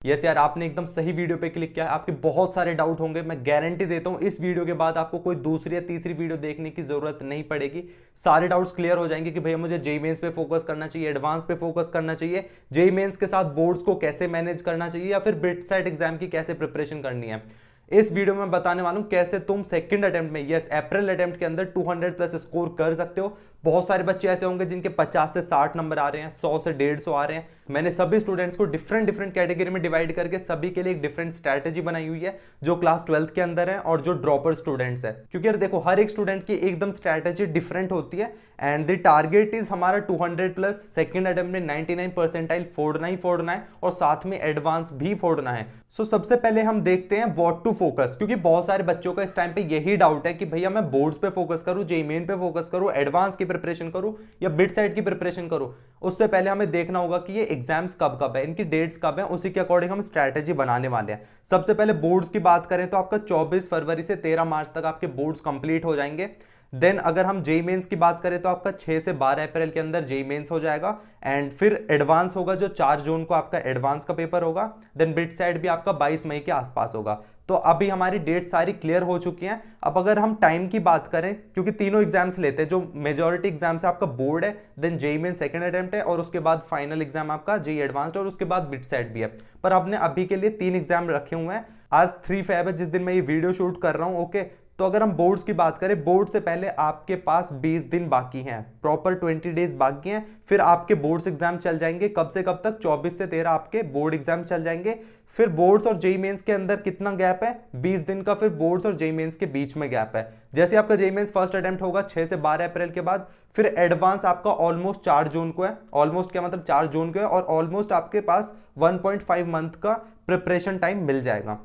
Yes यार, आपने एकदम सही वीडियो पे क्लिक किया है। आपके बहुत सारे डाउट होंगे, मैं गारंटी देता हूँ इस वीडियो के बाद आपको कोई दूसरी या तीसरी वीडियो देखने की जरूरत नहीं पड़ेगी। सारे डाउट्स क्लियर हो जाएंगे कि भैया मुझे जेई मेंस पे फोकस करना चाहिए, एडवांस पे फोकस करना चाहिए, जेई मेंस के साथ बोर्ड्स को कैसे मैनेज करना चाहिए, या फिर बिट सेट एग्जाम की कैसे प्रिपरेशन करनी है। इस वीडियो में बताने वाला हूं कैसे तुम सेकंड अटेम्प्ट में, यस अप्रैल अटेम्प्ट के अंदर 200 प्लस स्कोर कर सकते हो। बहुत सारे बच्चे ऐसे होंगे जिनके 50 से 60 नंबर आ रहे हैं, 100 से 150 आ रहे हैं। मैंने सभी स्टूडेंट्स को डिफरेंट डिफरेंट कैटेगरी में डिवाइड करके सभी के लिए एक डिफरेंट स्ट्रैटेजी बनाई हुई है, जो क्लास 12th के अंदर है और जो ड्रॉपर स्टूडेंट्स है। क्योंकि यार देखो, हर एक स्टूडेंट की एकदम स्ट्रैटेजी डिफरेंट होती है। एंड द टारगेट इज हमारा 200 प्लस, सेकंड अटेम्प्ट में 99 परसेंटाइल फोड़ना ही फोड़ना है, और साथ में एडवांस भी फोड़ना है। सो सबसे पहले हम देखते हैं व्हाट टू फोकस, क्योंकि बहुत सारे बच्चों का इस टाइम पे यही डाउट है कि भैया मैं बोर्ड्स पे फोकस करूं, जेईई मेन पे फोकस करूं, एडवांस की प्रिपरेशन करूं, या बिट साइड की प्रिपरेशन करूं। उससे पहले हमें देखना होगा कि ये एग्जाम्स कब कब है, इनकी डेट्स कब है, उसी के अकॉर्डिंग हम स्ट्रैटेजी बनाने वाले हैं। सबसे पहले बोर्ड्स की बात करें तो आपका 24 फरवरी से 13 मार्च तक आपके बोर्ड्स कंप्लीट हो जाएंगे। देन अगर हम जेई मेंस की बात करें तो आपका 6 से 12 अप्रैल के अंदर जेई मेंस हो जाएगा। एंड फिर एडवांस होगा, जो 4 जून को आपका एडवांस का पेपर होगा। देन बिट साइड भी आपका 22 मई के आसपास होगा। तो अभी हमारी डेट सारी क्लियर हो चुकी हैं। अब अगर हम टाइम की बात करें, क्योंकि तीनों एग्जाम्स लेते हैं, जो मेजॉरिटी एग्जाम्स है आपका बोर्ड है, then JEE main second attempt है, और उसके बाद फाइनल एग्जाम आपका जेई एडवांस्ड, और उसके बाद बिट सेट भी है। पर आपने अभी के लिए 3 एग्जाम रखे हुए हैं। आज 3 फेब है, जिस दिन मैं ये वीडियो शूट कर रहा हूँ। ओके, तो अगर हम बोर्ड्स की बात करें, बोर्ड से पहले आपके पास 20 दिन बाकी हैं, प्रॉपर 20 डेज बाकी हैं। फिर आपके बोर्ड्स एग्जाम चल जाएंगे, कब से कब तक, 24 से 13 आपके बोर्ड एग्जाम चल जाएंगे। फिर बोर्ड्स और जेई मेंस के अंदर कितना गैप है, 20 दिन का। फिर बोर्ड्स और जेई मेंस के बीच में गैप है। जैसे आपका जेई मेंस फर्स्ट अटेम्प्ट होगा 6 से 12 अप्रैल के बाद, फिर एडवांस आपका ऑलमोस्ट 4 जून को है। ऑलमोस्ट क्या मतलब, 4 जून को है, और ऑलमोस्ट आपके पास 1.5 मंथ का प्रिपरेशन टाइम मिल जाएगा।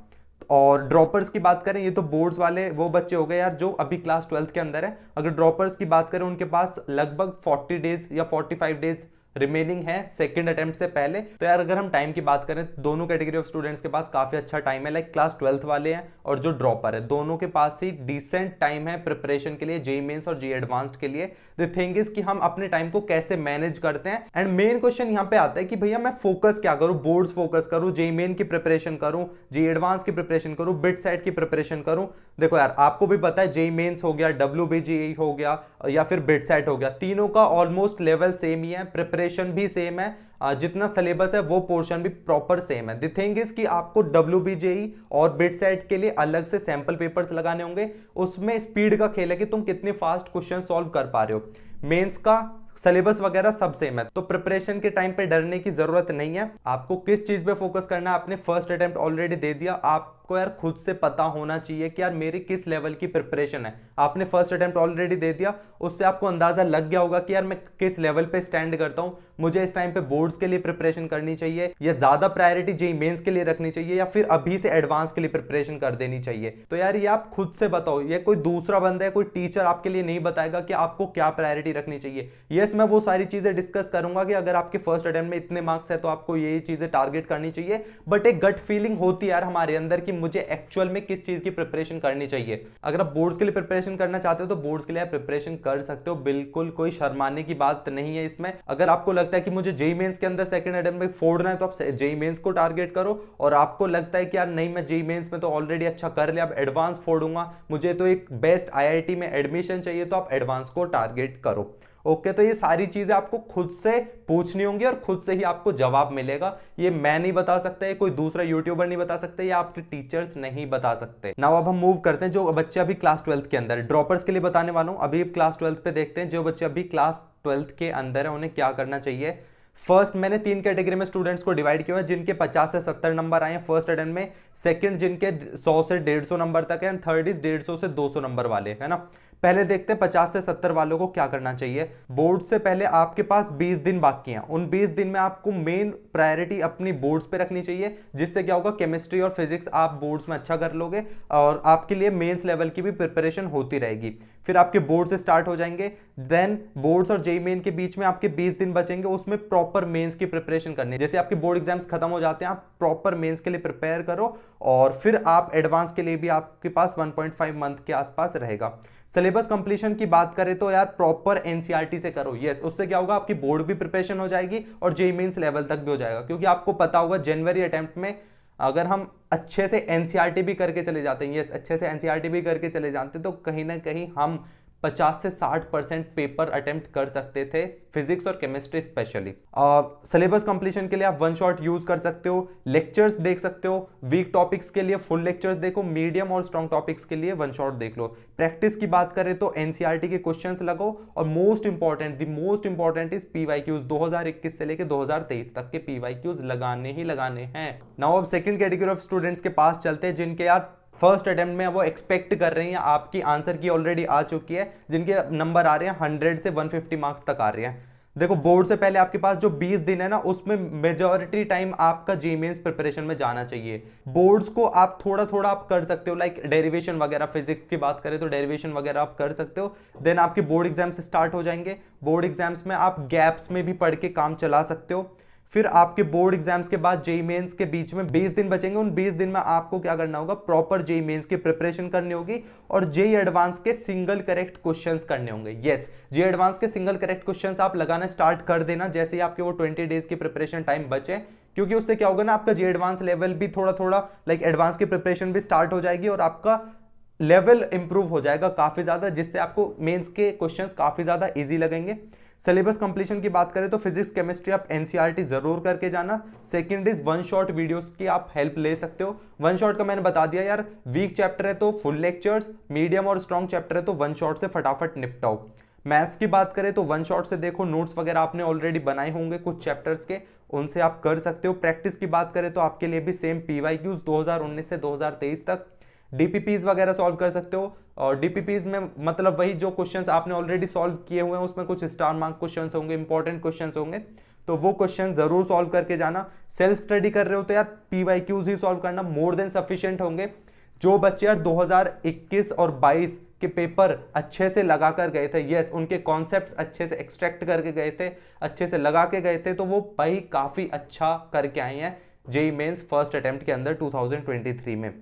और ड्रॉपर्स की बात करें, ये तो बोर्ड्स वाले वो बच्चे हो गए यार जो अभी क्लास 12th के अंदर है। अगर ड्रॉपर्स की बात करें, उनके पास लगभग 40 डेज या 45 डेज रिमेनिंग है सेकंड अटेम्प्ट से पहले। तो यार अगर हम टाइम की बात करें, दोनों कैटेगरी ऑफ स्टूडेंट्स के पास काफी अच्छा टाइम है। लाइक क्लास 12th वाले हैं और जो ड्रॉपर है, दोनों के पास ही डिसेंट टाइम है प्रिपरेशन के लिए, जेई मेंस और जेई एडवांस्ड के लिए। द थिंग इज कि हम अपने टाइम को कैसे मैनेज करते हैं। एंड मेन क्वेश्चन यहाँ पे आता है कि भैया मैं फोकस क्या करूं, बोर्ड्स फोकस करूं, जेई मेन की प्रिपरेशन करूं, जेई एडवांस की प्रिपरेशन करूं, बिट साइड की प्रिपरेशन करूं। देखो यार, आपको भी पता है जेई मेंस हो गया, डब्ल्यूबीजीई हो गया, या फिर बिट साइड हो गया, तीनों का ऑलमोस्ट लेवल सेम ही है, प्रिपरेशन भी सेम है। जितना सिलेबस है वो पोर्शन भी प्रॉपर सेम है। द थिंग इज कि आपको डब्ल्यूबीजेई और बिट सेट के लिए अलग से सैंपल पेपर्स लगाने होंगे। उसमें स्पीड का खेल है कि तुम कितने फास्ट क्वेश्चन सॉल्व कर पा रहे हो। मेंस का सिलेबस वगैरह सब सेम है, तो प्रिपरेशन के टाइम पे डरने की जरूरत नहीं है। आपको किस चीज पे फोकस करना है, आपने फर्स्ट अटेम्प्ट ऑलरेडी दे दिया, आपको यार खुद से पता होना चाहिए कि यार मेरी किस लेवल की प्रिपरेशन है। आपने फर्स्ट अटेम्प्ट ऑलरेडी दे दिया, उससे आपको अंदाजा लग गया होगा कि यार मैं किस लेवल पे स्टैंड करता हूं। मुझे इस टाइम पे बोर्ड्स के लिए प्रिपरेशन करनी चाहिए, या ज्यादा प्रायोरिटी जेई मेंस के लिए रखनी चाहिए, या फिर अभी से एडवांस के लिए प्रिपरेशन कर देनी चाहिए। तो यार ये आप खुद से बताओ, ये कोई दूसरा बंदा है, कोई टीचर आपके लिए नहीं बताएगा कि आपको क्या प्रायोरिटी रखनी चाहिए। यस, मैं वो सारी चीजें डिस्कस करूंगा कि अगर आपके फर्स्ट अटेम्प्ट में इतने मार्क्स है तो आपको ये चीजें टारगेट करनी चाहिए। बट एक गट फीलिंग होती है यार हमारे अंदर कि मुझे एक्चुअल में किस चीज की प्रिपरेशन करनी चाहिए। अगर आप बोर्ड्स के लिए प्रिपरेशन करना चाहते हो तो बोर्ड्स के लिए आप प्रिपरेशन कर सकते हो, बिल्कुल कोई शर्माने की बात नहीं है इसमें। अगर आपको लगता है कि मुझे जेई मेंस के अंदर सेकंड अटेम्प्ट में फोड़ना है तो आप जेई मेंस को टारगेट करो। और आपको लगता है कि यार नहीं, मैं जेई मेंस में तो ऑलरेडी अच्छा कर लिया, अब एडवांस फोड़ूंगा, मुझे तो एक बेस्ट आईआईटी में एडमिशन चाहिए, तो आप एडवांस को टारगेट करो। ओके, तो ये सारी चीजें आपको खुद से पूछनी होंगी और खुद से ही आपको जवाब मिलेगा। ये मैं नहीं बता सकता, ये कोई दूसरा यूट्यूबर नहीं बता सकते, या आपके टीचर्स नहीं बता सकते। नाउ अब हम मूव करते हैं जो बच्चे अभी क्लास 12th के अंदर, ड्रॉपर्स के लिए बताने वाला हूं। अभी क्लास 12th पे देखते हैं, जो बच्चे अभी क्लास 12th के अंदर है उन्हें क्या करना चाहिए। फर्स्ट, मैंने 3 कैटेगरी में स्टूडेंट्स को डिवाइड किया है, जिनके 50 से 70 नंबर आए हैं फर्स्ट अटेम्प्ट में। सेकंड जिनके 100 से 150 नंबर तक है, एंड थर्ड इज 150 से 200 नंबर वाले, है ना। पहले देखते हैं 50 से 70 वालों को क्या करना चाहिए। बोर्ड से पहले आपके पास 20 दिन बाकी हैं। उन 20 दिन में आपको मेन प्रायोरिटी अपनी बोर्ड्स पे रखनी चाहिए, जिससे क्या होगा, केमिस्ट्री और फिजिक्स आप बोर्ड्स में अच्छा कर लोगे, और आपके लिए मेंस लेवल की भी प्रिपरेशन होती रहेगी। फिर आपके बोर्ड से स्टार्ट हो जाएंगे। देन बोर्ड्स और जेई मेन के बीच में आपके 20 दिन बचेंगे, उसमें प्रॉपर मेंस की प्रिपरेशन करनी है। जैसे आपके बोर्ड एग्जाम्स खत्म हो जाते हैं, आप प्रॉपर मेंस के लिए प्रिपेयर करो, और फिर आप एडवांस के लिए भी आपके पास 1.5 मंथ के आसपास रहेगा। सिलेबस सिलेबस कंप्लीशन की बात करें तो यार प्रॉपर एनसीईआरटी से करो। यस, उससे क्या होगा, आपकी बोर्ड भी प्रिपरेशन हो जाएगी और जेईई मेंस लेवल तक भी हो जाएगा। क्योंकि आपको पता होगा जनवरी अटेम्प्ट में अगर हम अच्छे से एनसीईआरटी भी करके चले जाते हैं, यस अच्छे से एनसीईआरटी भी करके चले जाते तो कहीं ना कहीं हम 50 से 60% पेपर अटेम्प्ट कर सकते थे, फिजिक्स और केमिस्ट्री स्पेशली। सिलेबस कंप्लीशन के लिए आप वन शॉट यूज कर सकते हो, लेक्चर्स देख सकते हो, वीक टॉपिक्स के लिए फुल लेक्चर्स देखो, मीडियम और स्ट्रॉन्ग टॉपिक्स के लिए वन शॉट देख लो। प्रैक्टिस की बात करें तो एनसीईआरटी के क्वेश्चंस लगाओ, और मोस्ट इंपॉर्टेंट इज पीवाईक्यूज 2021 से लेकर 2023 तक के पीवाईक्यूज लगाने ही लगाने हैं। नाउ अब सेकंड कैटेगरी ऑफ स्टूडेंट्स के पास चलते हैं, जिनके यार फर्स्ट अटेम्प्ट में वो एक्सपेक्ट कर रहे हैं आपकी आंसर की ऑलरेडी आ चुकी है, जिनके नंबर आ रहे हैं 100 से 150 मार्क्स तक आ रहे हैं। देखो बोर्ड से पहले आपके पास जो 20 दिन है ना, उसमें मेजॉरिटी टाइम आपका जेईई मेंस प्रिपरेशन में जाना चाहिए। बोर्ड्स को आप थोड़ा थोड़ा आप कर सकते हो, लाइक डेरिवेशन वगैरह, फिजिक्स की बात करें तो डेरिवेशन वगैरह आप कर सकते हो। देन आपके बोर्ड एग्जाम्स स्टार्ट हो जाएंगे, बोर्ड एग्जाम्स में आप गैप्स में भी पढ़ के काम चला सकते हो। फिर आपके बोर्ड एग्जाम्स के बाद जेईई मेंस के बीच में 20 दिन बचेंगे, उन 20 दिन में आपको क्या करना होगा, प्रॉपर जेईई मेंस की प्रिपरेशन करनी होगी और जेईई एडवांस के सिंगल करेक्ट क्वेश्चंस करने होंगे। यस, जेईई एडवांस के सिंगल करेक्ट क्वेश्चंस आप लगाना स्टार्ट कर देना जैसे ही आपके वो 20 डेज की प्रिपरेशन टाइम बचे, क्योंकि उससे क्या होगा ना, आपका जेईई एडवांस लेवल भी थोड़ा थोड़ा लाइक एडवांस की प्रिपरेशन भी स्टार्ट हो जाएगी और आपका लेवल इंप्रूव हो जाएगा काफी ज्यादा, जिससे आपको मेंस के क्वेश्चंस काफी ज्यादा इजी लगेंगे। सिलेबस कंप्लीशन की बात करें तो फिजिक्स केमिस्ट्री आप एनसीईआरटी जरूर करके जाना। Second is one shot videos की आप हेल्प ले सकते हो। वन शॉट का मैंने बता दिया यार, वीक चैप्टर है तो फुल लेक्चर्स, मीडियम और स्ट्रॉन्ग चैप्टर है तो वन शॉट से फटाफट निपटाओ। मैथ्स की बात करें तो वन शॉट से देखो, नोट्स वगैरह आपने ऑलरेडी बनाए होंगे कुछ चैप्टर्स के, उनसे आप कर सकते हो। प्रैक्टिस की बात करें तो आपके लिए भी सेम पीवाईक्यूज 2019 से 2023 तक, डीपीपीज वगैरह सॉल्व कर सकते हो। और डीपीपीज में मतलब वही जो क्वेश्चंस आपने ऑलरेडी सॉल्व किए हुए हैं, उसमें कुछ स्टार मार्क क्वेश्चंस होंगे, इंपॉर्टेंट क्वेश्चंस होंगे, तो वो क्वेश्चन जरूर सॉल्व करके जाना। सेल्फ स्टडी कर रहे हो तो यार पीवाईक्यूज ही सॉल्व करना मोर देन सफिशिएंट होंगे। जो बच्चे यार 2021 और 22 के पेपर अच्छे से लगा कर गए थे, यस उनके कॉन्सेप्ट्स अच्छे से एक्सट्रैक्ट करके गए थे, अच्छे से लगा के गए थे, तो वो भाई काफी अच्छा करके आए हैं जेईई मेंस फर्स्ट अटेम्प्ट के अंदर 2023 में।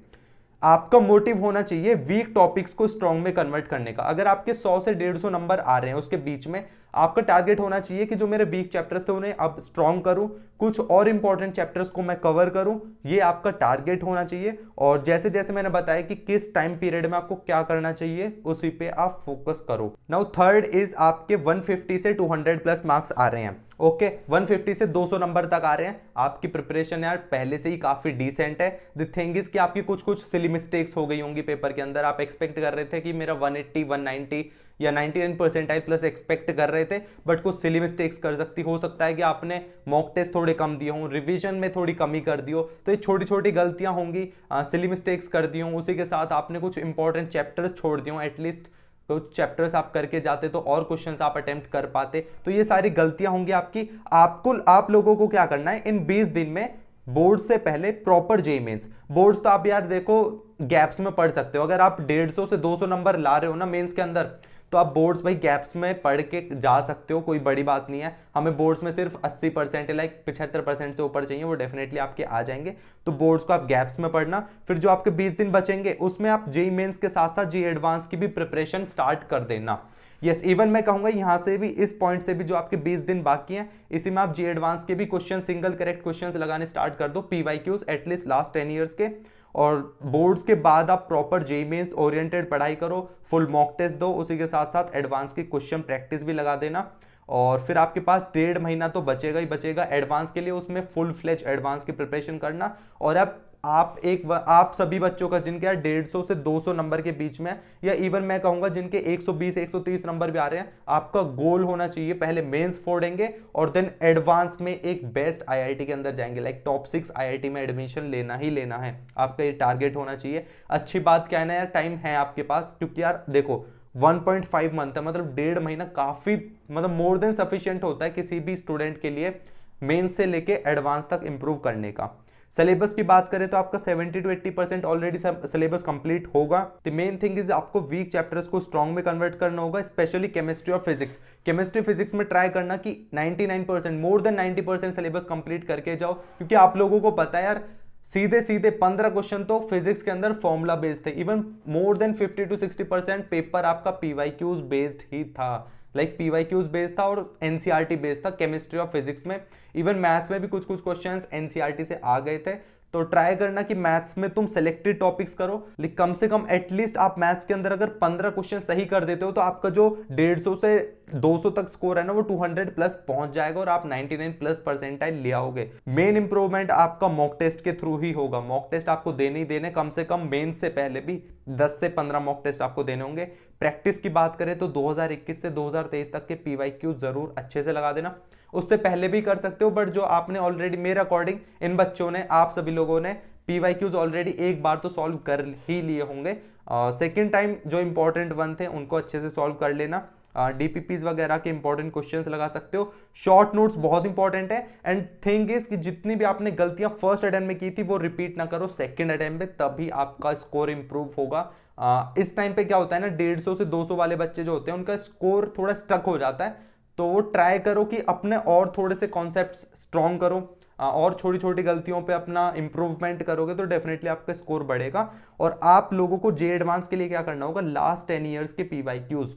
आपका मोटिव होना चाहिए वीक टॉपिक्स को स्ट्रॉन्ग में कन्वर्ट करने का। अगर आपके 100 से 150 नंबर आ रहे हैं उसके बीच में, आपका टारगेट होना चाहिए कि जो मेरे वीक चैप्टर्स थे उन्हें अब स्ट्रॉन्ग करूं, कुछ और इंपॉर्टेंट चैप्टर्स को मैं कवर करूं, ये आपका टारगेट होना चाहिए। और जैसे जैसे मैंने बताया कि किस टाइम पीरियड में आपको क्या करना चाहिए, उसी पे आप फोकस करो। नाउ थर्ड इज आपके 150 से 200 प्लस मार्क्स आ रहे हैं। ओके 150 से 200 नंबर तक आ रहे हैं, आपकी प्रिपरेशन यार पहले से ही काफी डिसेंट है। द थिंग इज कि आपकी कुछ कुछ सिली मिस्टेक्स हो गई होंगी पेपर के अंदर। आप एक्सपेक्ट कर रहे थे कि मेरा 180 190 या 99 परसेंटाइल प्लस एक्सपेक्ट कर रहे थे, बट कुछ सिली मिस्टेक्स कर सकती हो सकता है कि आपने मॉक टेस्ट थोड़े कम दिए हों, रिवीजन में थोड़ी कमी कर दी हो, तो ये छोटी छोटी गलतियां होंगी, सिली मिस्टेक्स कर दी हों। उसी के साथ आपने कुछ इंपॉर्टेंट चैप्टर्स छोड़ दिए हों, एटलीस्ट कुछ चैप्टर्स आप करके जाते तो और क्वेश्चंस आप अटेम्प्ट कर पाते। तो ये सारी गलतियां होंगी आपकी। आप लोगों को क्या करना है, इन 20 दिन में बोर्ड से पहले प्रॉपर जेईई मेंस, बोर्ड्स तो आप यार देखो गैप्स में पढ़ सकते हो। अगर आप 150 से 200 नंबर ला रहे हो ना मेंस के अंदर, तो आप बोर्ड्स भाई गैप्स में पढ़ के जा सकते हो, कोई बड़ी बात नहीं है। हमें बोर्ड्स में सिर्फ 80% लाइक 75% से ऊपर चाहिए, वो डेफिनेटली आपके आ जाएंगे। तो बोर्ड्स को आप गैप्स में पढ़ना, फिर जो आपके 20 दिन बचेंगे उसमें आप जेईई मेंस के साथ साथ जेईई एडवांस की भी प्रिपरेशन स्टार्ट कर देना। यस इवन मैं कहूंगा यहां से भी, इस पॉइंट से भी जो आपके 20 दिन बाकी हैं, इसी में आप जेईई एडवांस के भी क्वेश्चन, सिंगल करेक्ट क्वेश्चंस लगाने स्टार्ट कर दो, पीवाईक्यूज एटलीस्ट लास्ट 10 ईयर्स के। और बोर्ड्स के बाद आप प्रॉपर जेईई मेंस ओरिएंटेड पढ़ाई करो, फुल मॉक टेस्ट दो, उसी के साथ साथ एडवांस की क्वेश्चन प्रैक्टिस भी लगा देना। और फिर आपके पास 1.5 महीना तो बचेगा ही बचेगा एडवांस के लिए, उसमें फुल फ्लेज एडवांस की प्रिपरेशन करना। और अब आप सभी बच्चों का जिनके यार 150 से 200 नंबर के बीच में, या इवन मैं कहूंगा जिनके 120 130 नंबर भी आ रहे हैं, आपका गोल होना चाहिए पहले मेंस फोड़ेंगे और देन एडवांस में एक बेस्ट आईआईटी के अंदर जाएंगे, लाइक टॉप 6 आईआईटी में एडमिशन लेना ही लेना है। आपका ये टारगेट होना चाहिए। अच्छी बात क्या है ना यार, टाइम है आपके पास, क्योंकि यार देखो 1.5 मंथ है, मतलब 1.5 महीना काफी, मतलब मोर देन सफिशिएंट होता है किसी भी स्टूडेंट के लिए मेंस से लेके एडवांस तक इंप्रूव करने का। सिलेबस की बात करें तो आपका 70 to 80% ऑलरेडी सिलेबस कंप्लीट होगा। द मेन थिंग इज आपको वीक चैप्टर्स को स्ट्रॉन्ग में कन्वर्ट करना होगा, स्पेशली केमिस्ट्री और फिजिक्स। केमिस्ट्री फिजिक्स में ट्राई करना कि 99% मोर देन 90% सिलेबस कंप्लीट करके जाओ, क्योंकि आप लोगों को पता है यार सीधे सीधे 15 क्वेश्चन तो फिजिक्स के अंदर फॉर्मूला बेस्ड थे। Even more than 50 to 60% paper आपका पीवाईक्यूज बेस्ड ही था, लाइक पीवाईक्यूज बेस्ड था और एनसीईआरटी बेस्ड था केमिस्ट्री और फिजिक्स में। इवन मैथ्स में भी कुछ कुछ क्वेश्चंस एनसीईआरटी से आ गए थे। तो ट्राई करना कि मैथ्स में तुम सेलेक्टेड टॉपिक्स करो, लेकिन कम से कम एटलीस्ट आप मैथ्स के अंदर अगर 15 क्वेश्चन सही कर देते हो तो आपका जो 150 से 200 तक स्कोर है ना वो 200 प्लस पहुंच जाएगा और आप 99 प्लस परसेंटाइल ले आओगे। मेन इंप्रूवमेंट आपका मॉक टेस्ट के थ्रू ही होगा। मॉक टेस्ट आपको देने ही देने, कम से कम मेन से पहले भी 10 से 15 मॉक टेस्ट आपको देने होंगे। प्रैक्टिस की बात करें तो 2021 से 2023 तक के पीवाईक्यू जरूर अच्छे से लगा देना। उससे पहले भी कर सकते हो, बट जो आपने ऑलरेडी, मेरे अकॉर्डिंग इन बच्चों ने, आप सभी लोगों ने पीवाईक्यूज ऑलरेडी एक बार तो सॉल्व कर ही लिए होंगे। सेकेंड टाइम जो इंपॉर्टेंट वन थे उनको अच्छे से सॉल्व कर लेना। डीपीपीज वगैरह के इंपॉर्टेंट क्वेश्चंस लगा सकते हो। शॉर्ट नोट्स बहुत इंपॉर्टेंट है। एंड थिंग इज कि जितनी भी आपने गलतियां फर्स्ट अटेम्प्ट में की थी वो रिपीट ना करो सेकंड अटेम्प्ट में, तभी आपका स्कोर इंप्रूव होगा। इस टाइम पे क्या होता है ना, 150 से 200 वाले बच्चे जो होते हैं उनका स्कोर थोड़ा स्टक हो जाता है। तो वो ट्राई करो कि अपने और थोड़े से कॉन्सेप्ट्स स्ट्रॉन्ग करो, और छोटी छोटी गलतियों पे अपना इंप्रूवमेंट करोगे तो डेफिनेटली आपका स्कोर बढ़ेगा। और आप लोगों को जे एडवांस के लिए क्या करना होगा, लास्ट 10 ईयर्स के पीवाईक्यूज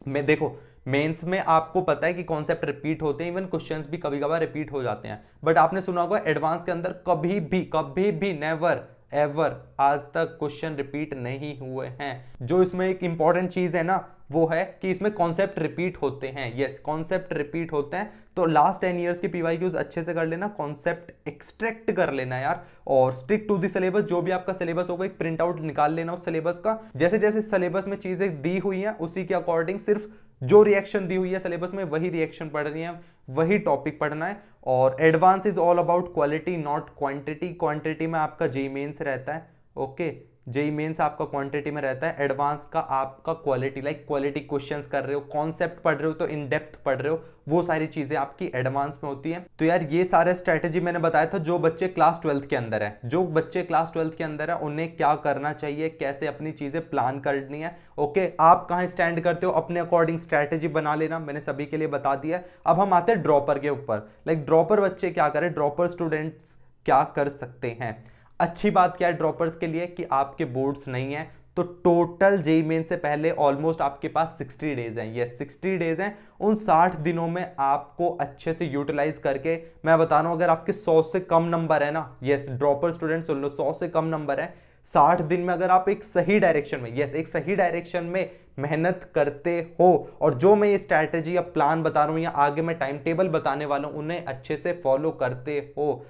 में देखो, मेंस में आपको पता है कि कॉन्सेप्ट रिपीट होते हैं, इवन क्वेश्चंस भी कभी कभार रिपीट हो जाते हैं, बट आपने सुना होगा एडवांस के अंदर कभी भी नेवर एवर आज तक क्वेश्चन रिपीट नहीं हुए हैं। जो इसमें एक इंपॉर्टेंट चीज है ना वो है कि इसमें कॉन्सेप्ट रिपीट होते हैं। यस, कॉन्सेप्ट रिपीट होते हैं। तो लास्ट 10 ईयर्स के पीवाईक्यूज अच्छे से कर लेना, कॉन्सेप्ट एक्सट्रैक्ट कर लेना यार, और स्टिक टू द सिलेबस। जो भी आपका सिलेबस होगा एक प्रिंट आउट निकाल लेना उस सिलेबस का। जैसे जैसे सिलेबस में चीजें दी हुई हैं उसी के अकॉर्डिंग सिर्फ जो रिएक्शन दी हुई है सिलेबस में वही रिएक्शन पढ़ रही है, वही टॉपिक पढ़ना है। और advance is all about quality not quantity. Quantity में आपका जेईई मेंस रहता है, ओके, जेईई मेंस आपका क्वांटिटी में रहता है, एडवांस का आपका क्वालिटी, लाइक क्वालिटी क्वेश्चंस कर रहे हो, कॉन्सेप्ट पढ़ रहे हो तो इन डेप्थ पढ़ रहे हो, वो सारी चीजें आपकी एडवांस में होती हैं। तो यार ये सारे स्ट्रेटेजी मैंने बताया था जो बच्चे क्लास 12th के अंदर है, जो बच्चे क्लास 12th के अंदर है उन्हें क्या करना चाहिए, कैसे अपनी चीजें प्लान करनी है। ओके, आप कहाँ स्टैंड करते हो अपने अकॉर्डिंग स्ट्रेटेजी बना लेना, मैंने सभी के लिए बता दिया। अब हम आते हैं ड्रॉपर के ऊपर। लाइक ड्रॉपर बच्चे क्या करें, ड्रॉपर स्टूडेंट्स क्या कर सकते हैं। अच्छी बात क्या है ड्रॉपर्स के लिए कि आपके बोर्ड्स नहीं है, तो टोटल जेईई मेन से पहले ऑलमोस्ट आपके पास 60 डेज हैं। यस, 60 डेज हैं। उन 60 दिनों में आपको अच्छे से यूटिलाइज करके, मैं बता रहा हूं अगर आपके 100 से कम नंबर है ना, यस ड्रॉपर स्टूडेंट सुन लो, 100 से कम नंबर है, 60 दिन में अगर आप एक सही डायरेक्शन में, यस एक सही डायरेक्शन में मेहनत करते हो, और जो मैं ये स्ट्रैटेजी या प्लान बता रहा हूं या आगे मैं टाइम टेबल बताने वाला हूं उन्हें अच्छे से फॉलो करते हो,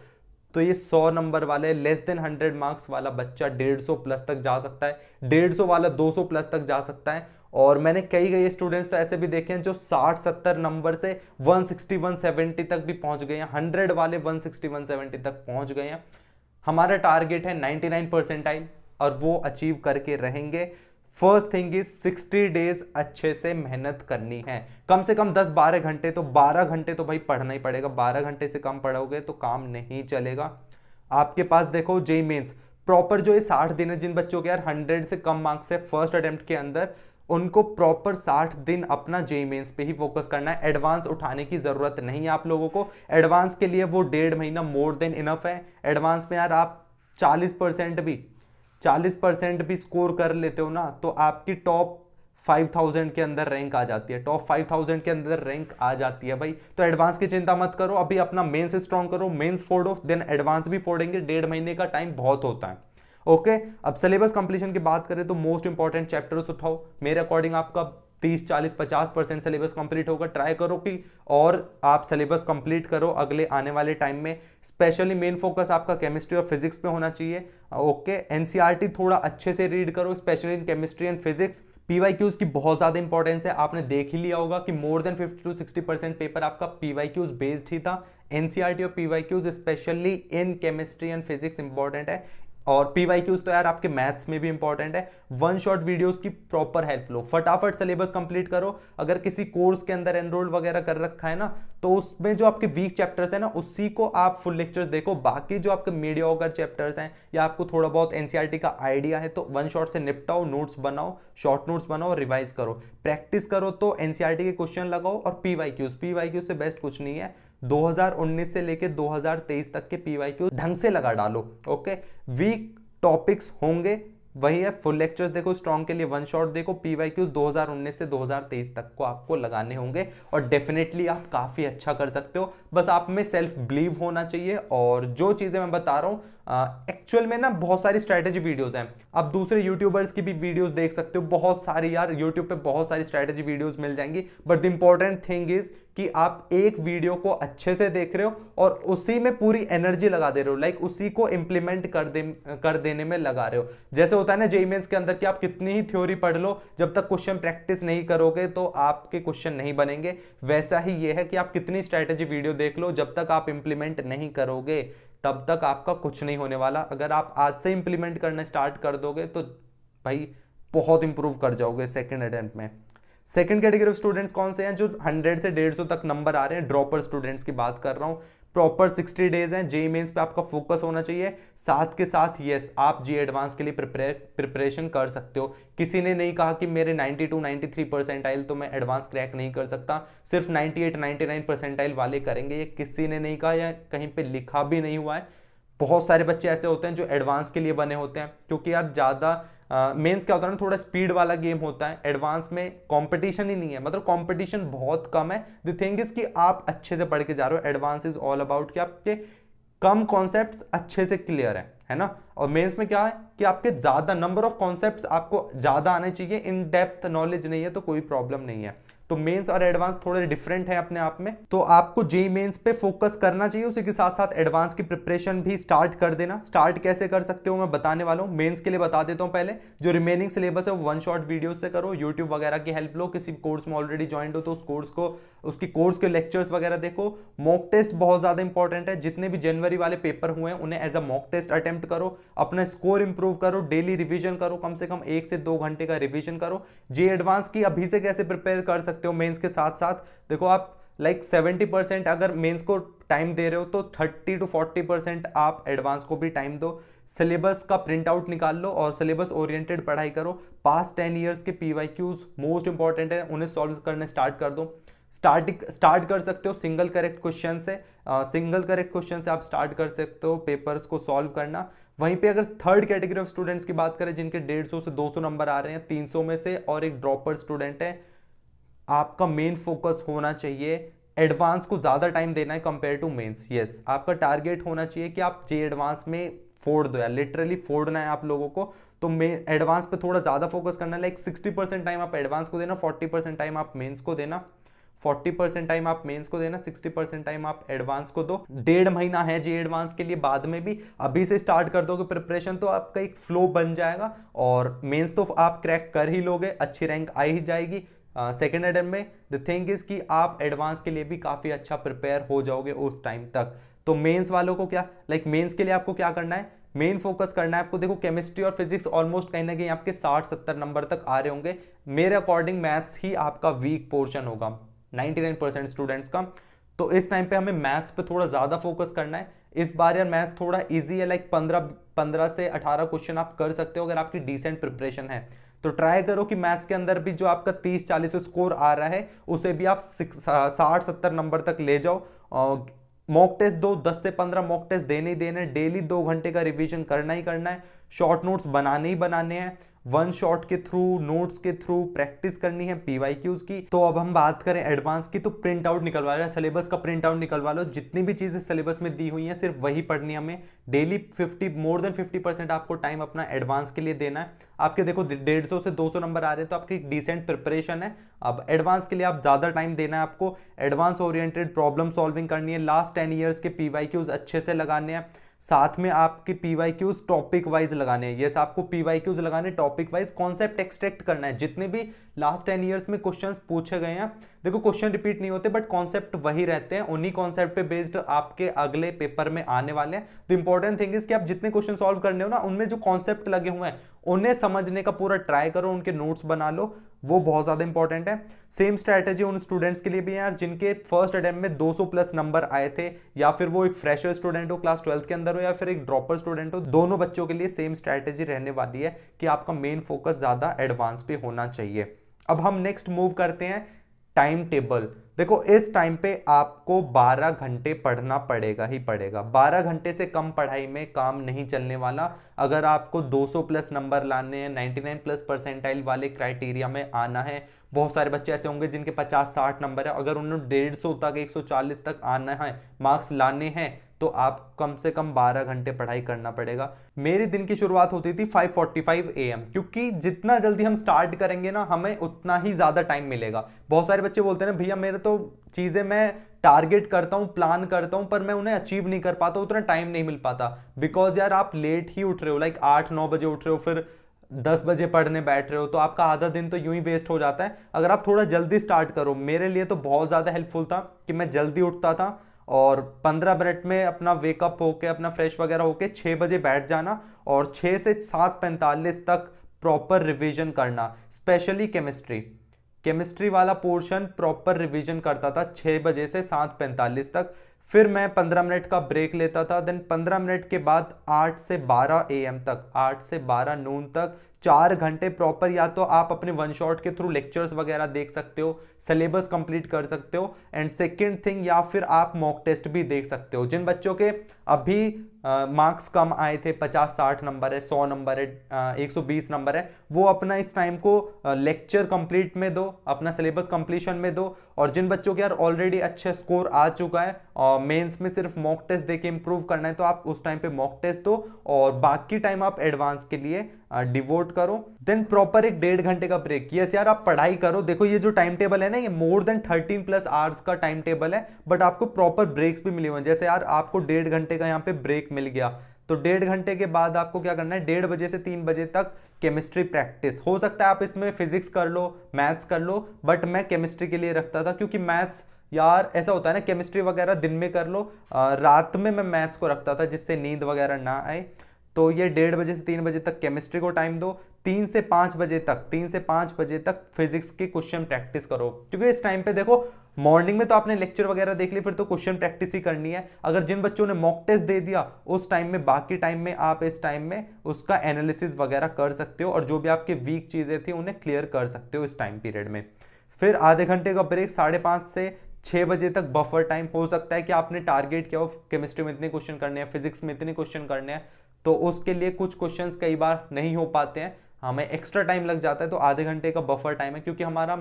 तो ये 100 नंबर वाले लेस देन 100 मार्क्स वाला बच्चा 150 प्लस तक जा सकता है, 150 वाला 200 प्लस तक जा सकता है। और मैंने कई स्टूडेंट्स तो ऐसे भी देखे हैं जो 60-70 नंबर से 160-170 तक भी पहुंच गए हैं, 100 वाले 160-170 तक पहुंच गए हैं। हमारा टारगेट है 99 परसेंटाइल और वो अचीव करके रहेंगे। फर्स्ट थिंग इज 60 डेज अच्छे से मेहनत करनी है, कम से कम 10-12 घंटे, तो 12 घंटे तो भाई पढ़ना ही पड़ेगा। 12 घंटे से कम पढ़ोगे तो काम नहीं चलेगा। आपके पास देखो जेईई मेंस प्रॉपर जो ये 60 दिन है, जिन बच्चों के यार 100 से कम मार्क्स है फर्स्ट अटेम्प्ट के अंदर, उनको प्रॉपर 60 दिन अपना जेईई मेंस पे ही फोकस करना है। एडवांस उठाने की जरूरत नहीं है आप लोगों को। एडवांस के लिए वो 1.5 महीना मोर देन इनफ है। एडवांस में यार आप 40% भी स्कोर कर लेते हो ना तो आपकी टॉप 5000 के अंदर रैंक आ जाती है, टॉप 5000 के अंदर रैंक आ जाती है भाई। तो एडवांस की चिंता मत करो, अभी अपना मेंस स्ट्रॉन्ग करो, मेंस फोड़ो, देन एडवांस भी फोड़ेंगे। 1.5 महीने का टाइम बहुत होता है। ओके, अब सिलेबस कंप्लीशन की बात करें तो मोस्ट इंपॉर्टेंट चैप्टर्स उठाओ। मेरे अकॉर्डिंग आपका 30-40-50% सिलेबस कंप्लीट होगा। ट्राई करो कि और आप सिलेबस कंप्लीट करो अगले आने वाले टाइम में। स्पेशली मेन फोकस आपका केमिस्ट्री और फिजिक्स पे होना चाहिए। ओके, एनसीईआरटी थोड़ा अच्छे से रीड करो, specially in chemistry and physics. PYQs की बहुत ज्यादा इंपॉर्टेंस है, आपने देख ही लिया होगा कि मोर देन 50-60% पेपर आपका पीवाईक्यूज बेस्ड ही था। एनसीईआरटी और PYQs specially in chemistry and physics important है, और पीवाईक्यूज तो यार आपके मैथ्स में भी इंपॉर्टेंट है। वन शॉट वीडियोस की प्रॉपर हेल्प लो, फटाफट सिलेबस कंप्लीट करो। अगर किसी कोर्स के अंदर एनरोल वगैरह कर रखा है ना तो उसमें जो आपके वीक चैप्टर्स है ना उसी को आप फुल लेक्चर्स देखो। बाकी जो आपके मीडियोकर चैप्टर्स हैं या आपको थोड़ा बहुत एनसीईआरटी का आइडिया है तो वन शॉट से निपटाओ, नोट्स बनाओ, शॉर्ट नोट्स बनाओ, रिवाइज करो, प्रैक्टिस करो। तो एनसीईआरटी के क्वेश्चन लगाओ और पीवाईक्यूज से बेस्ट कुछ नहीं है। 2019 से लेके 2023 तक के पीवाईक्यू ढंग से लगा डालो। ओके, वीक टॉपिक्स होंगे, वही है। फुल लेक्चर्स देखो, स्ट्रॉन्ग के लिए वन शॉट देखो, पीवाईक्यूज 2019 से 2023 तक को आपको लगाने होंगे और डेफिनेटली आप काफी अच्छा कर सकते हो। बस आप में सेल्फ बिलीव होना चाहिए। और जो चीजें मैं बता रहा हूं एक्चुअल में ना, बहुत सारी स्ट्रैटेजी वीडियोस हैं, आप दूसरे यूट्यूबर्स की भी वीडियोस देख सकते हो, बहुत सारी यार यूट्यूब पे बहुत सारी स्ट्रैटेजी वीडियोस मिल जाएंगी। But the important thing is कि आप एक वीडियो को अच्छे से देख रहे हो और उसी में पूरी एनर्जी लगा दे रहे हो, लाइक उसी को इंप्लीमेंट कर देने में लगा रहे हो। जैसे होता है ना जेईई मेंस के अंदर कि आप कितनी ही थ्योरी पढ़ लो, जब तक क्वेश्चन प्रैक्टिस नहीं करोगे तो आपके क्वेश्चन नहीं बनेंगे। वैसा ही ये है कि आप कितनी स्ट्रैटेजी वीडियो देख लो, जब तक आप इंप्लीमेंट नहीं करोगे तब तक आपका कुछ नहीं होने वाला। अगर आप आज से इंप्लीमेंट करना स्टार्ट कर दोगे तो भाई बहुत इंप्रूव कर जाओगे सेकंड अटेम्प्ट में। सेकंड कैटेगरी ऑफ स्टूडेंट्स कौन से हैं? जो 100 से 150 तक नंबर आ रहे हैं, ड्रॉपर स्टूडेंट्स की बात कर रहा हूं। प्रॉपर 60 डेज हैं, जेईई मेंस पे आपका फोकस होना चाहिए। साथ के साथ यस, आप जेईई एडवांस के लिए प्रिपरेशन कर सकते हो। किसी ने नहीं कहा कि मेरे 92 93 परसेंटाइल तो मैं एडवांस क्रैक नहीं कर सकता, सिर्फ 98 99 परसेंटाइल वाले करेंगे, ये किसी ने नहीं कहा या कहीं पे लिखा भी नहीं हुआ है। बहुत सारे बच्चे ऐसे होते हैं जो एडवांस के लिए बने होते हैं, क्योंकि यार ज़्यादा मेंस क्या होता है ना, थोड़ा स्पीड वाला गेम होता है। एडवांस में कंपटीशन ही नहीं है, मतलब कंपटीशन बहुत कम है। द थिंग इज कि आप अच्छे से पढ़ के जा रहे हो। एडवांस इज ऑल अबाउट कि आपके कम कॉन्सेप्ट्स अच्छे से क्लियर है ना। और मेंस में क्या है कि आपके ज्यादा नंबर ऑफ कॉन्सेप्ट्स आपको ज्यादा आने चाहिए। इन डेप्थ नॉलेज नहीं है तो कोई प्रॉब्लम नहीं है। तो मेंस और एडवांस थोड़े डिफरेंट है अपने आप में। तो आपको जेईई मेंस पे फोकस करना चाहिए, उसी के साथ साथ एडवांस की प्रिपरेशन भी स्टार्ट कर देना। स्टार्ट कैसे कर सकते हो मैं बताने वाला हूँ। मेंस के लिए बता देता हूँ, पहले जो रिमेनिंग सिलेबस है वो वन शॉट वीडियो से करो, यूट्यूब वगैरह की हेल्प लो। किसी कोर्स में ऑलरेडी ज्वाइंट हो तो उस कोर्स को, उसकी कोर्स के लेक्चर्स वगैरह देखो। मॉक टेस्ट बहुत ज्यादा इंपॉर्टेंट है, जितने भी जनवरी वाले पेपर हुए हैं उन्हें as a mock test attempt करो, अपना स्कोर इंप्रूव करो, डेली रिवीजन करो, कम से कम 1 से 2 घंटे का रिवीजन करो। जेईई एडवांस की अभी से कैसे प्रिपेयर कर सकते हो मेंस के साथ साथ, देखो आप लाइक 70% अगर मेंस को टाइम दे रहे हो तो 30 to 40% आप एडवांस को भी टाइम दो। सिलेबस का प्रिंट आउट निकाल लो और सिलेबस ओरिएंटेड पढ़ाई करो। पास्ट 10 ईयर्स के पीवाईक्यूज मोस्ट इंपॉर्टेंट है, उन्हें सॉल्व करने स्टार्ट कर दो। स्टार्ट कर सकते हो सिंगल करेक्ट क्वेश्चन से। सिंगल करेक्ट क्वेश्चन से आप स्टार्ट कर सकते हो पेपर्स को सॉल्व करना। वहीं पे अगर थर्ड कैटेगरी ऑफ स्टूडेंट्स की बात करें जिनके 150 से 200 नंबर आ रहे हैं 300 में से, और एक ड्रॉपर स्टूडेंट है, आपका मेन फोकस होना चाहिए एडवांस को ज्यादा टाइम देना है कंपेयर टू मेंस। यस, आपका टारगेट होना चाहिए कि आप जेईई एडवांस में फोड़ दो यार, लिटरली फोड़ना है आप लोगों को। तो एडवांस पे थोड़ा ज्यादा फोकस करना है, लाइक 60% टाइम आप एडवांस को देना, 40% टाइम आप मेंस को देना। 40% टाइम आप मेंस को देना, 60% टाइम आप एडवांस को दो। 1.5 महीना है जेईई एडवांस के लिए, बाद में भी अभी से स्टार्ट कर दोगे प्रिपरेशन तो आपका एक फ्लो बन जाएगा और मेंस तो आप क्रैक कर ही लोगे, अच्छी रैंक आ ही जाएगी सेकेंड अटेम्प्ट में। द थिंग इज कि आप एडवांस के लिए भी काफी अच्छा प्रिपेयर हो जाओगे उस टाइम तक। तो मेंस वालों को क्या, लाइक मेंस के लिए आपको क्या करना है, मेन फोकस करना है आपको। देखो केमिस्ट्री और फिजिक्स ऑलमोस्ट कहीं ना कहीं आपके 60-70 नंबर तक आ रहे होंगे। मेरे अकॉर्डिंग मैथ्स ही आपका वीक पोर्शन होगा 99% स्टूडेंट्स का। तो इस टाइम पे हमें मैथ्स पे थोड़ा ज्यादा फोकस करना है। इस बार यार मैथ्स थोड़ा इजी है, लाइक 15 से 18 क्वेश्चन आप कर सकते हो अगर आपकी डिसेंट प्रिपरेशन है। तो ट्राई करो कि मैथ्स के अंदर भी जो आपका 30-40 स्कोर आ रहा है उसे भी आप 60-70 नंबर तक ले जाओ। मॉक टेस्ट दो, 10 से 15 मॉक टेस्ट देने ही देने, डेली 2 घंटे का रिवीजन करना ही करना है, शॉर्ट नोट्स बनाने ही बनाने हैं, वन शॉट के थ्रू, नोट्स के थ्रू प्रैक्टिस करनी है पीवाईक्यूज की। तो अब हम बात करें एडवांस की, तो प्रिंट आउट निकलवा लो, सिलेबस का प्रिंट आउट निकलवा लो। जितनी भी चीजें सिलेबस में दी हुई हैं सिर्फ वही पढ़नी है हमें। डेली मोर देन 50% आपको टाइम अपना एडवांस के लिए देना है। आपके देखो 150 से 200 नंबर आ रहे हैं तो आपकी डिसेंट प्रिपरेशन है। अब एडवांस के लिए आप ज्यादा टाइम देना है आपको, एडवांस ओरिएंटेड प्रॉब्लम सॉल्विंग करनी है, लास्ट 10 ईयर्स के पीवाईक्यूज अच्छे से लगाने हैं। साथ में आपके पीवाईक्यूज टॉपिक वाइज लगाने हैं। यस, आपको पीवाईक्यूज लगाने टॉपिक वाइज, कॉन्सेप्ट एक्सट्रैक्ट करना है। जितने भी लास्ट 10 ईयर्स में क्वेश्चंस पूछे गए हैं, देखो क्वेश्चन रिपीट नहीं होते बट कॉन्सेप्ट वही रहते हैं, उन्हीं कॉन्सेप्ट पे बेस्ड आपके अगले पेपर में आने वाले हैं। द इंपॉर्टेंट थिंग इज कि आप जितने क्वेश्चन सॉल्व करने हो ना, उनमें जो कॉन्सेप्ट लगे हुए हैं उन्हें समझने का पूरा ट्राई करो, उनके नोट्स बना लो, वो बहुत ज्यादा इंपॉर्टेंट है। सेम स्ट्रैटेजी उन स्टूडेंट्स के लिए भी है यार जिनके फर्स्ट अटेम्प्ट में 200 प्लस नंबर आए थे, या फिर वो एक फ्रेशर स्टूडेंट हो क्लास 12 के अंदर हो, या फिर एक ड्रॉपर स्टूडेंट हो। दोनों बच्चों के लिए सेम स्ट्रैटेजी रहने वाली है कि आपका मेन फोकस ज्यादा एडवांस पे होना चाहिए। अब हम नेक्स्ट मूव करते हैं टाइम टेबल। देखो इस टाइम पे आपको 12 घंटे पढ़ना पड़ेगा ही पड़ेगा। 12 घंटे से कम पढ़ाई में काम नहीं चलने वाला। अगर आपको 200 प्लस नंबर लाने हैं, 99 प्लस परसेंटाइल वाले क्राइटेरिया में आना है, बहुत सारे बच्चे ऐसे होंगे जिनके 50-60 नंबर है, अगर उन्होंने 150 तक 140 तक आना है, मार्क्स लाने हैं, तो आप कम से कम 12 घंटे पढ़ाई करना पड़ेगा। मेरे दिन की शुरुआत होती थी 5:45 AM, क्योंकि जितना जल्दी हम स्टार्ट करेंगे ना, हमें उतना ही ज्यादा टाइम मिलेगा। बहुत सारे बच्चे बोलते हैं ना, भैया मेरे तो चीजें मैं टारगेट करता हूं, प्लान करता हूं, पर मैं उन्हें अचीव नहीं कर पाता, उतना टाइम नहीं मिल पाता। बिकॉज यार आप लेट ही उठ रहे हो, लाइक 8-9 बजे उठ रहे हो, फिर 10 बजे पढ़ने बैठ रहे हो, तो आपका आधा दिन तो यूं ही वेस्ट हो जाता है। अगर आप थोड़ा जल्दी स्टार्ट करो, मेरे लिए तो बहुत ज़्यादा हेल्पफुल था कि मैं जल्दी उठता था और 15 मिनट में अपना वेकअप होके, अपना फ्रेश वगैरह होके 6 बजे बैठ जाना और 6 से 7:45 तक प्रॉपर रिवीजन करना। स्पेशली केमिस्ट्री वाला पोर्शन प्रॉपर रिवीजन करता था 6 बजे से 7:45 तक। फिर मैं 15 मिनट का ब्रेक लेता था। देन 15 मिनट के बाद 8 से 12 AM तक, 8 से 12 नून तक 4 घंटे प्रॉपर, या तो आप अपने वन शॉट के थ्रू लेक्चर्स वगैरह देख सकते हो, सिलेबस कंप्लीट कर सकते हो, एंड सेकेंड थिंग, या फिर आप मॉक टेस्ट भी देख सकते हो। जिन बच्चों के अभी मार्क्स कम आए थे, 50-60 नंबर है, 100 नंबर है, 120 नंबर है, वो अपना इस टाइम को लेक्चर कंप्लीट में दो, अपना सिलेबस कंप्लीशन में दो। और जिन बच्चों के यार ऑलरेडी अच्छे स्कोर आ चुका है और मेंस में सिर्फ मॉक टेस्ट देके इंप्रूव करना है, तो आप उस टाइम पे मॉक टेस्ट दो और बाकी टाइम आप एडवांस के लिए डिवोट करो। देन प्रॉपर एक 1.5 घंटे का ब्रेक। यस यार आप पढ़ाई करो, देखो ये जो टाइम टेबल है ना, ये मोर देन 13 प्लस आवर्स का टाइम टेबल है, बट आपको प्रॉपर ब्रेक्स भी मिले हुए हैं। जैसे यार आपको 1.5 घंटे का यहाँ पे ब्रेक मिल गया, तो 1.5 घंटे के बाद आपको क्या करना है, 1:30 बजे से 3 बजे तक केमिस्ट्री प्रैक्टिस। हो सकता है आप इसमें फिजिक्स कर लो, मैथ्स कर लो, बट मैं केमिस्ट्री के लिए रखता था, क्योंकि मैथ्स यार ऐसा होता है ना, केमिस्ट्री वगैरह दिन में कर लो, रात में मैं मैथ्स को रखता था जिससे नींद वगैरह ना आए। तो ये 1:30 बजे से 3 बजे तक केमिस्ट्री को टाइम दो, 3 से 5 बजे तक फिजिक्स के क्वेश्चन प्रैक्टिस करो। क्योंकि इस टाइम पे देखो, मॉर्निंग में तो आपने लेक्चर वगैरह देख ली, फिर तो क्वेश्चन प्रैक्टिस ही करनी है। अगर जिन बच्चों ने मॉक टेस्ट दे दिया उस टाइम में, बाकी टाइम में आप इस टाइम में उसका एनालिसिस वगैरह कर सकते हो और जो भी आपके वीक चीजें थी उन्हें क्लियर कर सकते हो इस टाइम पीरियड में। फिर आधे घंटे का ब्रेक, 5:30 से 6 बजे तक बफर टाइम। हो सकता है कि आपने टारगेट किया हो केमिस्ट्री में इतने क्वेश्चन करने हैं, फिजिक्स में इतने क्वेश्चन करने हैं, तो उसके लिए कुछ क्वेश्चंस कई बार नहीं हो पाते हैं, हमें एक्स्ट्रा टाइम लग जाता है, तो आधे घंटे का बफर टाइम है। क्योंकि हमारा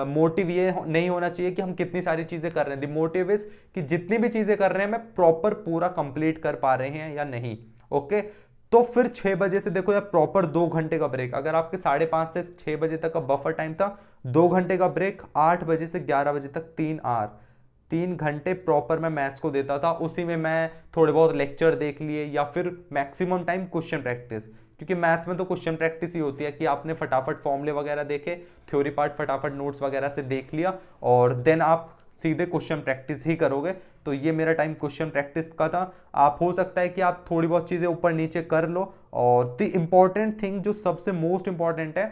मोटिव ये नहीं होना चाहिए कि हम कितनी सारी चीजें कर रहे हैं, द मोटिव इज कि जितनी भी चीजें कर रहे हैं मैं प्रॉपर पूरा कंप्लीट कर पा रहे हैं या नहीं। ओके, तो फिर 6 बजे से देखो यार प्रॉपर 2 घंटे का ब्रेक। अगर आपके 5:30 से 6 बजे तक का बफर टाइम था, 2 घंटे का ब्रेक, 8 बजे से 11 बजे तक 3 घंटे प्रॉपर मैं मैथ्स को देता था। उसी में मैं थोड़े बहुत लेक्चर देख लिए या फिर मैक्सिमम टाइम क्वेश्चन प्रैक्टिस, क्योंकि मैथ्स में तो क्वेश्चन प्रैक्टिस ही होती है कि आपने फटाफट फॉर्मूले वगैरह देखे, थ्योरी पार्ट फटाफट नोट्स वगैरह से देख लिया और देन आप सीधे क्वेश्चन प्रैक्टिस ही करोगे। तो ये मेरा टाइम क्वेश्चन प्रैक्टिस का था। आप हो सकता है कि आप थोड़ी बहुत चीज़ें ऊपर नीचे कर लो, और द इम्पॉर्टेंट थिंग जो सबसे मोस्ट इंपॉर्टेंट है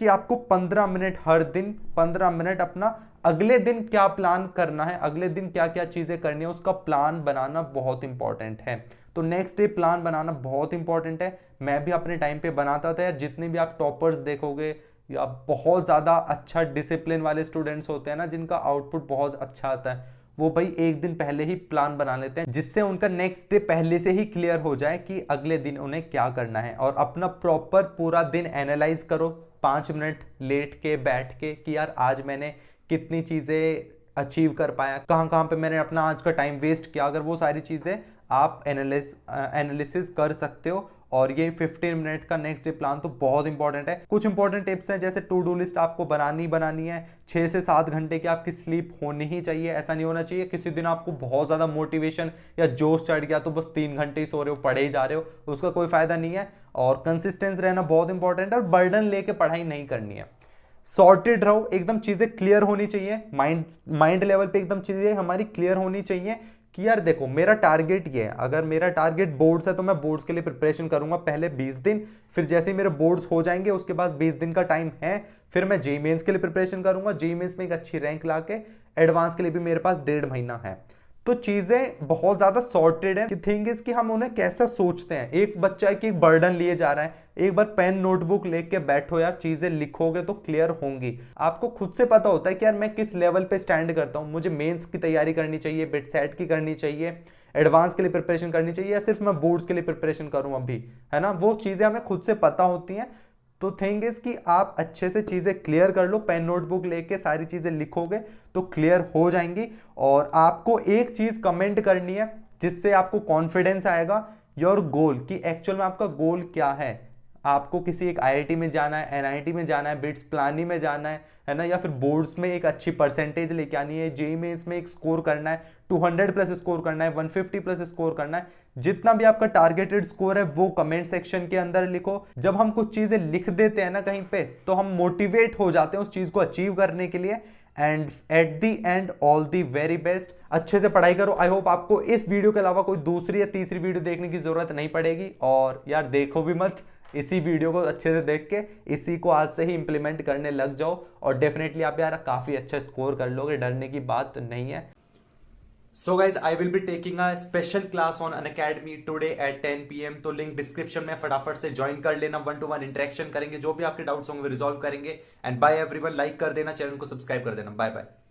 कि आपको 15 मिनट हर दिन, 15 मिनट अपना अगले दिन क्या प्लान करना है, अगले दिन क्या क्या चीजें करनी है, उसका प्लान बनाना बहुत इंपॉर्टेंट है। तो नेक्स्ट डे प्लान बनाना बहुत इंपॉर्टेंट है। मैं भी अपने टाइम पे बनाता था यार। जितने भी आप टॉपर्स देखोगे या बहुत ज़्यादा अच्छा डिसिप्लिन वाले स्टूडेंट्स होते हैं ना, जिनका आउटपुट बहुत अच्छा आता है, वो भाई एक दिन पहले ही प्लान बना लेते हैं, जिससे उनका नेक्स्ट डे पहले से ही क्लियर हो जाए कि अगले दिन उन्हें क्या करना है। और अपना प्रॉपर पूरा दिन एनालाइज करो, 5 मिनट लेट के बैठ के, कि यार आज मैंने कितनी चीज़ें अचीव कर पाया, कहाँ कहाँ पे मैंने अपना आज का टाइम वेस्ट किया। अगर वो सारी चीज़ें आप एनालिसिस कर सकते हो। और ये 15 मिनट का नेक्स्ट डे प्लान तो बहुत इंपॉर्टेंट है। कुछ इंपॉर्टेंट टिप्स हैं, जैसे टू डू लिस्ट आपको बनानी है। 6 से 7 घंटे की आपकी स्लीप होनी ही चाहिए। ऐसा नहीं होना चाहिए किसी दिन आपको बहुत ज़्यादा मोटिवेशन या जोश चढ़ गया तो बस 3 घंटे ही सो रहे हो, पढ़े ही जा रहे हो, उसका कोई फायदा नहीं है। और कंसिस्टेंस रहना बहुत इंपॉर्टेंट है, और बर्डन लेके पढ़ाई नहीं करनी है। सॉर्टेड रहो, एकदम चीजें क्लियर होनी चाहिए, माइंड लेवल पे एकदम चीजें हमारी क्लियर होनी चाहिए कि यार देखो मेरा टारगेट ये है। अगर मेरा टारगेट बोर्ड्स है तो मैं बोर्ड्स के लिए प्रिपरेशन करूंगा पहले 20 दिन, फिर जैसे ही मेरे बोर्ड्स हो जाएंगे उसके बाद 20 दिन का टाइम है, फिर मैं जेई मेंस के लिए प्रिपरेशन करूंगा। जेई मेंस में एक अच्छी रैंक लाके एडवांस के लिए भी मेरे पास 1.5 महीना है। तो चीजें बहुत ज्यादा सॉर्टेड है। थिंग इज कि हम उन्हें कैसा सोचते हैं। एक बच्चा है कि एक बर्डन लिए जा रहा है, एक बार पेन नोटबुक लेके बैठो यार, चीजें लिखोगे तो क्लियर होंगी। आपको खुद से पता होता है कि यार मैं किस लेवल पे स्टैंड करता हूँ, मुझे मेंस की तैयारी करनी चाहिए, बिट सेट की करनी चाहिए, एडवांस के लिए प्रिपरेशन करनी चाहिए, या सिर्फ मैं बोर्ड्स के लिए प्रिपरेशन करूं अभी, है ना। वो चीजें हमें खुद से पता होती हैं। तो थिंग इज कि आप अच्छे से चीजें क्लियर कर लो, पेन नोटबुक लेके सारी चीजें लिखोगे तो क्लियर हो जाएंगी। और आपको एक चीज कमेंट करनी है जिससे आपको कॉन्फिडेंस आएगा, योर गोल, कि एक्चुअल में आपका गोल क्या है। आपको किसी एक आईआईटी में जाना है, एनआईटी में जाना है, बिट्स प्लानी में जाना है ना, या फिर बोर्ड्स में एक अच्छी परसेंटेज लेके आनी है, जेईई मेंस में एक स्कोर करना है, 200 प्लस स्कोर करना है, 150 प्लस स्कोर करना है। जितना भी आपका टारगेटेड स्कोर है वो कमेंट सेक्शन के अंदर लिखो। जब हम कुछ चीजें लिख देते हैं ना कहीं पे, तो हम मोटिवेट हो जाते हैं उस चीज को अचीव करने के लिए। And at the and all the very best. अच्छे से पढ़ाई करो। आई होप आपको इस वीडियो के अलावा कोई दूसरी या तीसरी वीडियो देखने की जरूरत नहीं पड़ेगी। और यार देखो भी मत, इसी वीडियो को अच्छे से देख के इसी को आज से ही इंप्लीमेंट करने लग जाओ, और डेफिनेटली आप यार काफी अच्छा स्कोर कर लोगे, डरने की बात नहीं है। So guys, I will be taking a special class on Unacademy today at 10 PM। तो लिंक डिस्क्रिप्शन में फटाफट से ज्वाइन कर लेना। 1-to-1 इंटरेक्शन करेंगे, जो भी आपके डाउट्स होंगे रिजॉल्व करेंगे। एंड बाय एवरीवन, लाइक कर देना, चैनल को सब्सक्राइब कर देना। Bye bye.